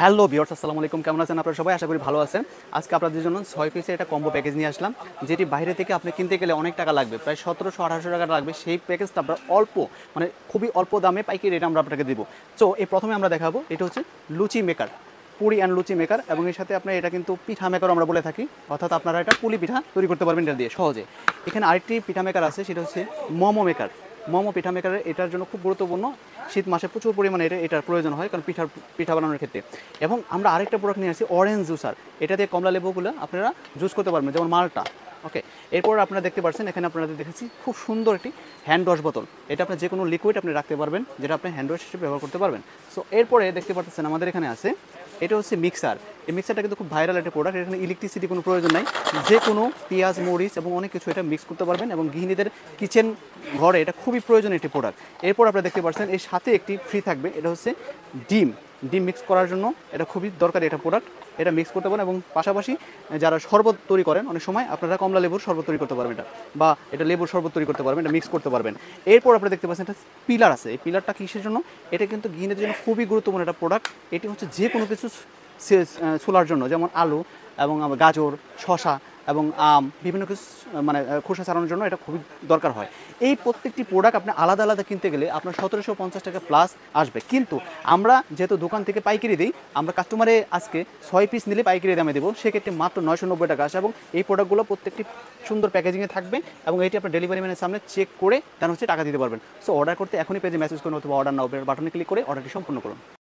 Hello viewers, আসসালামু আলাইকুম। কেমন আছেন আপনারা সবাই? আশা করি ভালো আছেন। আজকে আপনাদের জন্য 6 পিসের একটা কম্বো প্যাকেজ নিয়ে আসলাম, যেটি বাইরে থেকে আপনি কিনতে গেলে অনেক টাকা লাগবে, প্রায় 1700-1800 টাকা লাগবে। সেই প্যাকেজটা আমরা অল্প, মানে খুবই অল্প দামে পাইকারি রেটে আমরা আপনাকে দেবো। সো এই প্রথমে আমরা দেখাবো, এটা হচ্ছে luchi maker, puri and luchi maker, এবং এর সাথে আপনার এটা কিন্তু পিঠা মেকারও আমরা বলে থাকি, অর্থাৎ আপনারা এটা পুলি পিঠা তৈরি করতে পারবেন এটা দিয়ে সহজে। এখানে আরেকটি পিঠা মেকার আছে, সেটা হচ্ছে মোমো মেকার। মোমো পিঠা মেকারের এটার জন্য খুব গুরুত্বপূর্ণ, শীত মাসে প্রচুর পরিমাণে এটার প্রয়োজন হয়, কারণ পিঠা বানানোর ক্ষেত্রে। এবং আমরা আরেকটা প্রোডাক্ট নিয়ে আসছি, অরেঞ্জ জুসার। এটা দিয়ে কমলা লেবুগুলো আপনারা জুস করতে পারবেন, যেমন মালটা। ওকে, এরপর আপনারা দেখতে পাচ্ছেন এখানে আপনাদের দেখেছি খুব সুন্দর একটি হ্যান্ড ওয়াশ বোতল। এটা আপনার যে কোনো লিকুইড আপনি রাখতে পারবেন, যেটা আপনি হ্যান্ড ওয়াশ হিসেবে ব্যবহার করতে পারবেন। সো এরপরে দেখতে পাচ্ছেন আমাদের এখানে আছে, এটা হচ্ছে মিক্সার। এই মিক্সারটা কিন্তু খুব ভাইরাল একটা প্রোডাক্ট। এখানে ইলেকট্রিসিটি কোনো প্রয়োজন নাই, যে কোনো পেঁয়াজ মরিচ এবং অনেক কিছু এটা মিক্স করতে পারবেন, এবং গৃহিণীদের কিচেন ঘরে এটা খুবই প্রয়োজনীয় একটি প্রোডাক্ট। এরপর আপনারা দেখতে পাচ্ছেন এর সাথে একটি ফ্রি থাকবে, এটা হচ্ছে ডিম ডিম মিক্স করার জন্য এটা খুবই দরকারি একটা প্রোডাক্ট। এটা মিক্স করতে পারেন, এবং পাশাপাশি যারা শরবত তৈরি করেন, অনেক সময় আপনারা কমলা লেবুর শরবত তৈরি করতে পারবেন এটা, বা এটা লেবুর শরবত তৈরি করতে পারবেন, এটা মিক্স করতে পারবেন। এরপর আপনারা দেখতে পাচ্ছেন একটা পিলার আছে। এই পিলারটা কিসের জন্য? এটা কিন্তু গৃহিণীদের জন্য খুবই গুরুত্বপূর্ণ একটা প্রোডাক্ট। এটি হচ্ছে যে কোনো কিছু ছোলার জন্য, যেমন আলু এবং গাজর, শশা এবং আম, বিভিন্ন কিছু মানে খোসা ছাড়ানোর জন্য এটা খুবই দরকার হয়। এই প্রত্যেকটি প্রোডাক্ট আপনি আলাদা আলাদা কিনতে গেলে আপনার 1750 টাকা প্লাস আসবে। কিন্তু আমরা যেহেতু দোকান থেকে পাইকারি দিই, আমরা কাস্টমারে আজকে 6 পিস নিলে পাইকারি দামে দেবো, সেক্ষেত্রে মাত্র 990 টাকা আসে। এবং এই প্রোডাক্টগুলো প্রত্যেকটি সুন্দর প্যাকেজিংয়ে থাকবে, এবং এটি আপনার ডেলিভারি ম্যানের সামনে চেক করে দেন হচ্ছে টাকা দিতে পারবেন। সো অর্ডার করতে এখনই পেজে মেসেজ করুন, অথবা অর্ডার নাও বাটনে ক্লিক করে অর্ডারটি সম্পূর্ণ করুন।